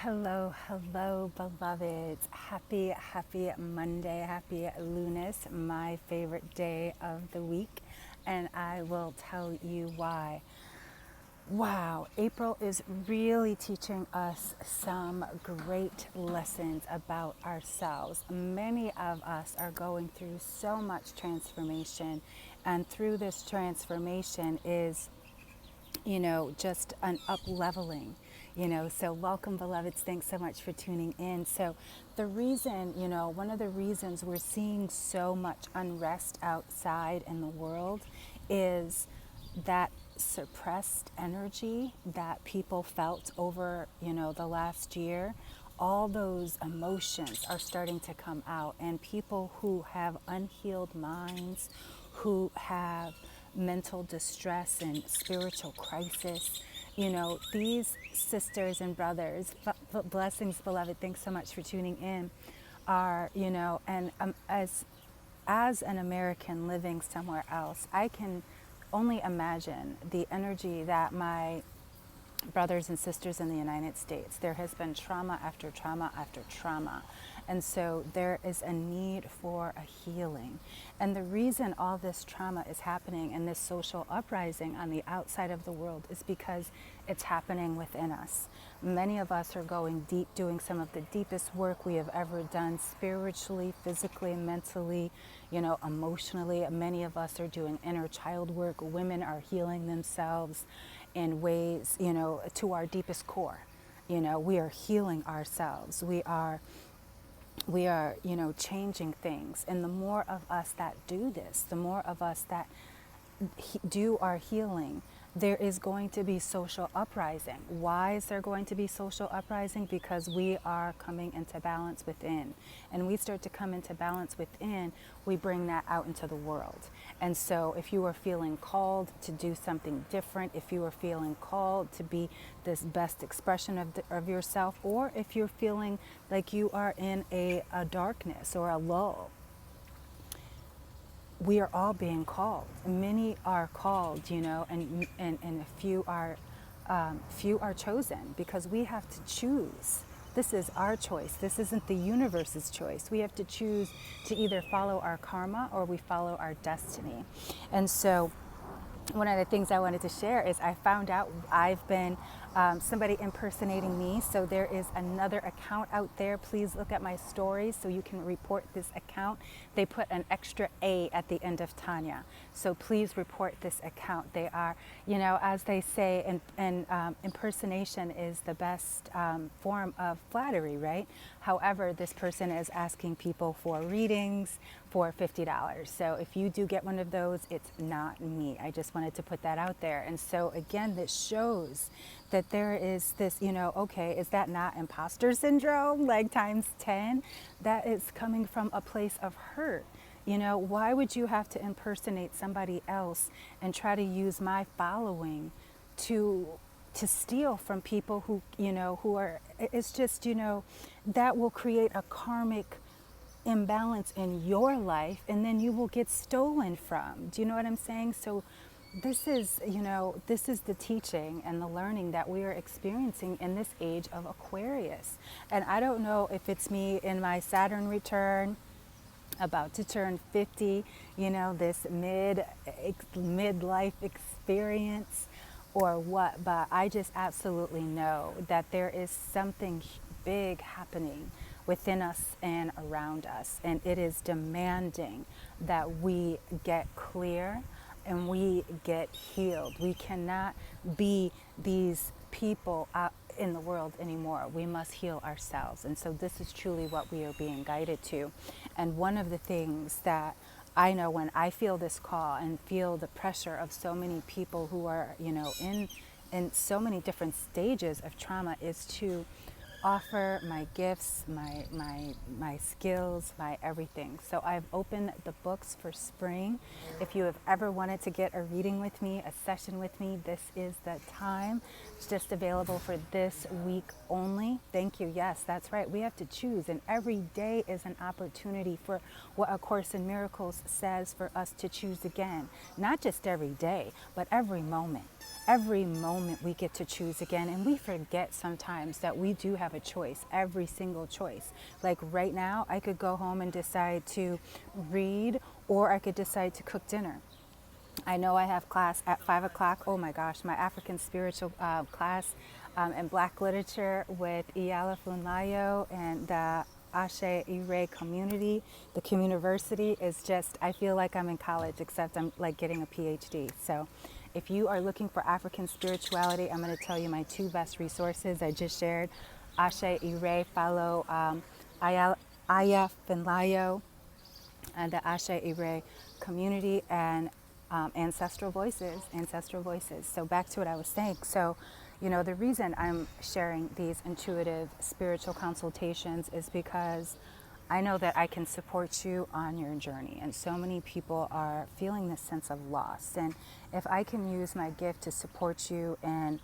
Hello, hello, beloveds. Happy Monday, happy Lunes, my favorite day of the week. And I will tell you why. Wow, April is really teaching us some great lessons about ourselves. Many of us are going through so much transformation, and through this transformation is just an up leveling, So welcome, beloveds. Thanks so much for tuning in. So the reason, one of the reasons we're seeing so much unrest outside in the world is that suppressed energy that people felt over, the last year. All those emotions are starting to come out, and people who have unhealed minds, who have mental distress and spiritual crisis, these sisters and brothers, blessings, beloved, thanks so much for tuning in, are, and as an American living somewhere else, I can only imagine the energy that my brothers and sisters in the United States. There has been trauma after trauma after trauma. And so there is a need for a healing. And the reason all this trauma is happening and this social uprising on the outside of the world is because it's happening within us. Many of us are going deep, doing some of the deepest work we have ever done spiritually, physically, mentally, emotionally. Many of us are doing inner child work. Women are healing themselves in ways, to our deepest core. We are healing ourselves. We are, changing things. And the more of us that do this, the more of us that do our healing, there is going to be social uprising. Why is there going to be social uprising? Because we are coming into balance within. And we start to come into balance within, we bring that out into the world. And so if you are feeling called to do something different, if you are feeling called to be this best expression of yourself, or if you're feeling like you are in a darkness or a lull, we are all being called. Many are called, and few are chosen, because we have to choose. This is our choice. This isn't the universe's choice. We have to choose to either follow our karma or we follow our destiny. And so one of the things I wanted to share is I found out I've been somebody impersonating me. So there is another account out there. Please look at my stories so you can report this account. They put an extra A at the end of Tanya. So please report this account. They are, as they say, impersonation is the best form of flattery, right? However, this person is asking people for readings for $50. So if you do get one of those, it's not me. I just wanted to put that out there. And so again, this shows that there is this, okay, is that not imposter syndrome, like times 10? That is coming from a place of hurt. Why would you have to impersonate somebody else and try to use my following to steal from people who, who are, it's just, that will create a karmic imbalance in your life, and then you will get stolen from. Do you know what I'm saying? So this is, this is the teaching and the learning that we are experiencing in this age of Aquarius. And I don't know if it's me in my Saturn return, about to turn 50, this midlife experience or what, but I just absolutely know that there is something big happening within us and around us, and it is demanding that we get clear and we get healed. We cannot be these people out in the world anymore. We must heal ourselves. And so this is truly what we are being guided to. And one of the things that I know when I feel this call and feel the pressure of so many people who are, in so many different stages of trauma, is to offer my gifts, my skills, my everything. So I've opened the books for spring. If you have ever wanted to get a reading with me, a session with me, this is the time. It's just available for this week only. Thank you. Yes, that's right. We have to choose, and every day is an opportunity for what A Course in Miracles says for us to choose again. Not just every day, but every moment. Every moment we get to choose again, and we forget sometimes that we do have a choice, every single choice. Like right now, I could go home and decide to read, or I could decide to cook dinner. I know I have class at 5 o'clock. Oh my gosh, my African spiritual class in Black literature with Iyala Funlayo and the Ashe Ire community. The community is just, I feel like I'm in college, except I'm like getting a PhD. So if you are looking for African spirituality, I'm going to tell you my two best resources I just shared. Ashe Ire, follow Aya Funlayo and the Ashe Ire community, and ancestral voices. So back to what I was saying. So, the reason I'm sharing these intuitive spiritual consultations is because I know that I can support you on your journey. And so many people are feeling this sense of loss. And if I can use my gift to support you and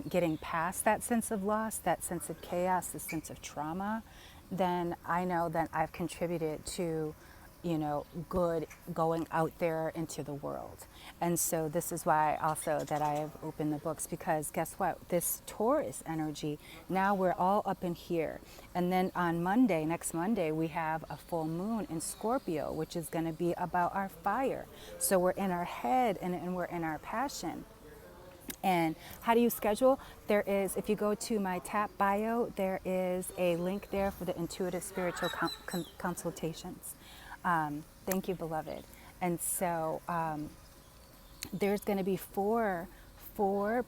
getting past that sense of loss, that sense of chaos, the sense of trauma, then I know that I've contributed to, good going out there into the world. And so this is why also that I have opened the books, because guess what? This Taurus energy, now we're all up in here. And then on Monday, next Monday, we have a full moon in Scorpio, which is going to be about our fire. So we're in our head and we're in our passion. And how do you schedule? There is, if you go to my TAP bio, there is a link there for the intuitive spiritual consultations. Thank you, beloved. And so there's going to be four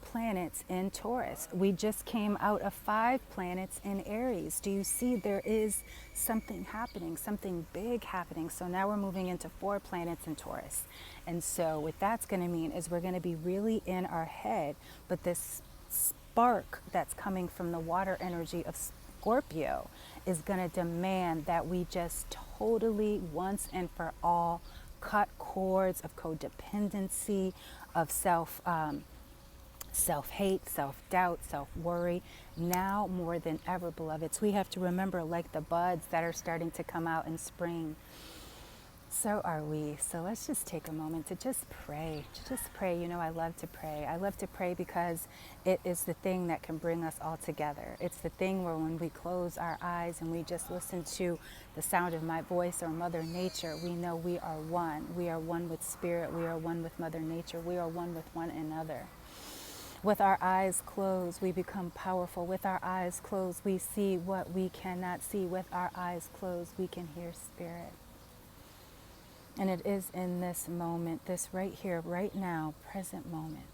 planets in Taurus. We just came out of 5 planets in Aries. Do you see there is something happening, something big happening? So now we're moving into 4 planets in Taurus. And so what that's going to mean is we're going to be really in our head, but this spark that's coming from the water energy of Scorpio is going to demand that we just totally, once and for all, cut cords of codependency, of self-hate, self-doubt, self-worry. Now more than ever, beloveds, we have to remember, like the buds that are starting to come out in spring, so are we. So let's just take a moment to just pray. I love to pray. I love to pray because it is the thing that can bring us all together. It's the thing where when we close our eyes and we just listen to the sound of my voice or Mother Nature, we know we are one. We are one with Spirit. We are one with Mother Nature. We are one with one another. With our eyes closed, we become powerful. With our eyes closed, we see what we cannot see. With our eyes closed, we can hear Spirit. And it is in this moment, this right here, right now, present moment,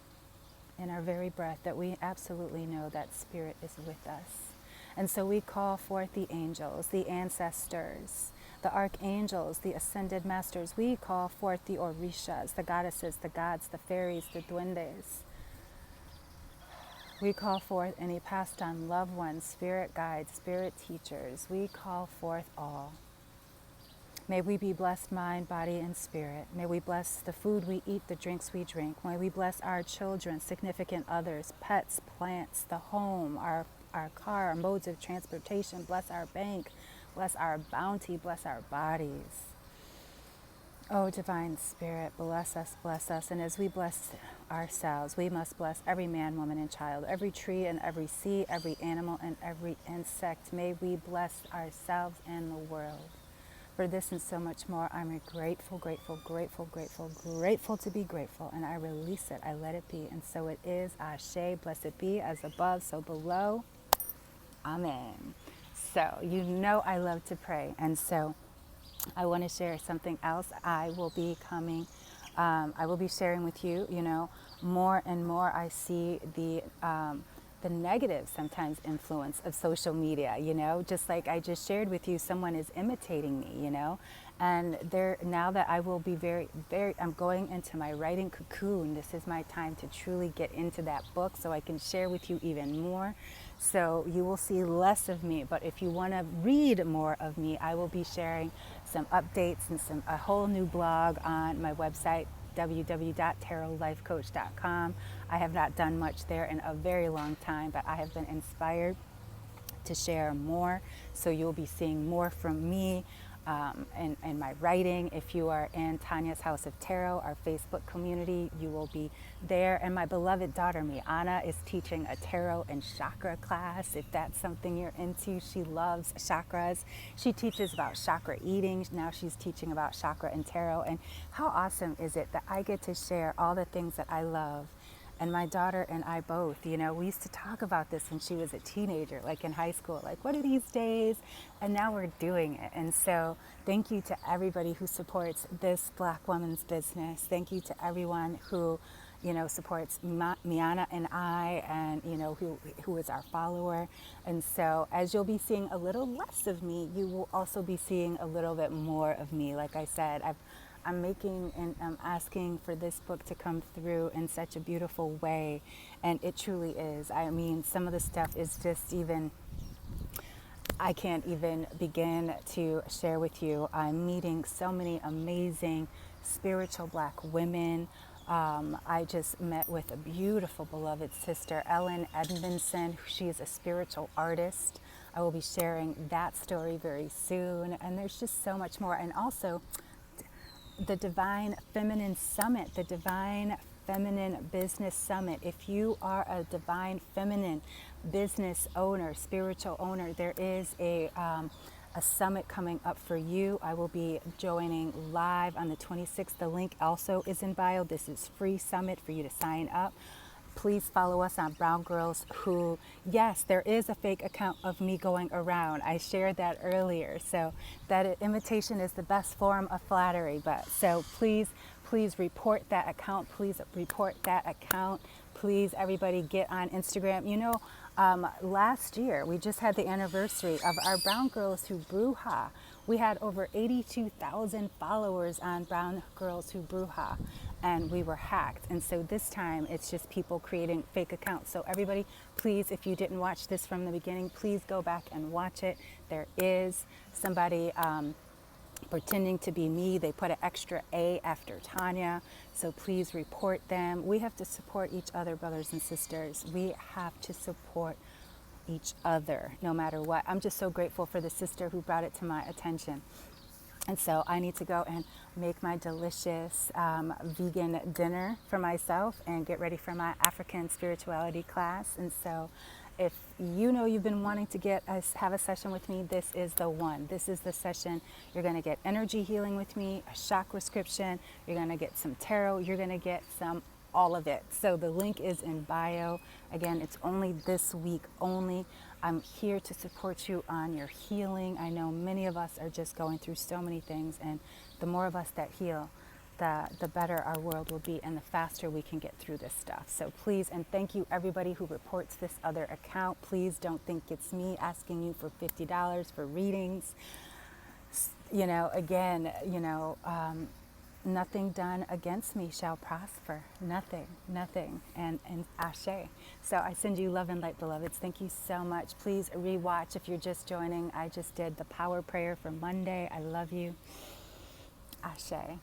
in our very breath, that we absolutely know that Spirit is with us. And so we call forth the angels, the ancestors, the archangels, the ascended masters. We call forth the orishas, the goddesses, the gods, the fairies, the duendes. We call forth any passed on loved ones, spirit guides, spirit teachers. We call forth all. May we be blessed mind, body, and spirit. May we bless the food we eat, the drinks we drink. May we bless our children, significant others, pets, plants, the home, our car, our modes of transportation. Bless our bank, bless our bounty, bless our bodies. Oh, Divine Spirit, bless us, bless us. And as we bless ourselves, we must bless every man, woman, and child, every tree and every sea, every animal and every insect. May we bless ourselves and the world. For this and so much more, I'm grateful, grateful, grateful, grateful, grateful to be grateful. And I release it. I let it be. And so it is. Ashe, blessed be, as above, so below. Amen. So I love to pray. And so I want to share something else. I will be sharing with you, more and more I see the negative sometimes influence of social media, just like I just shared with you, someone is imitating me, and now that I will be I'm going into my writing cocoon. This is my time to truly get into that book so I can share with you even more. So you will see less of me, but if you want to read more of me, I will be sharing some updates and a whole new blog on my website, www.tarotlifecoach.com. I have not done much there in a very long time, but I have been inspired to share more. So you'll be seeing more from me. in my writing. If you are in Tanya's House of Tarot, our Facebook community, you will be there. And my beloved daughter, Miana, is teaching a tarot and chakra class. If that's something you're into, she loves chakras. She teaches about chakra eating. Now she's teaching about chakra and tarot. And how awesome is it that I get to share all the things that I love? And my daughter and I both, you know, we used to talk about this when she was a teenager, like in high school, like, what are these days? And now we're doing it. And so thank you to everybody who supports this Black woman's business. Thank you to everyone who, you know, supports Miana and I, and, you know, who is our follower. And so as you'll be seeing a little less of me, you will also be seeing a little bit more of me. Like I said, I'm making and I'm asking for this book to come through in such a beautiful way, and it truly is. I mean, some of the stuff is just even, I can't even begin to share with you. I'm meeting so many amazing spiritual Black women. I just met with a beautiful beloved sister, Ellen Edmondson. She is a spiritual artist. I will be sharing that story very soon, and there's just so much more. And also, the Divine Feminine Summit, the Divine Feminine Business Summit. If you are a Divine Feminine business owner, spiritual owner, there is a summit coming up for you. I will be joining live on the 26th. The link also is in bio. This is free summit for you to sign up. Please follow us on Brown Girls Who, yes, there is a fake account of me going around. I shared that earlier. So that imitation is the best form of flattery. But so please report that account. Please report that account. Please, everybody, get on Instagram. You know, last year, we just had the anniversary of our Brown Girls Who Bruja. We had over 82,000 followers on Brown Girls Who Bruja, and we were hacked. And so this time, it's just people creating fake accounts. So everybody, please, if you didn't watch this from the beginning, please go back and watch it. There is somebody pretending to be me. They put an extra A after Tanya. So please report them. We have to support each other, brothers and sisters. We have to support each other no matter what. I'm just so grateful for the sister who brought it to my attention. And so I need to go and make my delicious vegan dinner for myself and get ready for my African spirituality class. And so if you know you've been wanting to have a session with me, this is the one. This is the session. You're going to get energy healing with me, a chakra scription. You're going to get some tarot. You're going to get all of it. So the link is in bio. Again, it's only this week only. I'm here to support you on your healing. I know many of us are just going through so many things, and the more of us that heal, the better our world will be, and the faster we can get through this stuff. So please, and thank you everybody who reports this other account. Please don't think it's me asking you for $50 for readings. You know, again, you know, nothing done against me shall prosper. Nothing. And ashe. So I send you love and light, beloveds. Thank you so much. Please rewatch if you're just joining. I just did the power prayer for Monday. I love you. Ashe.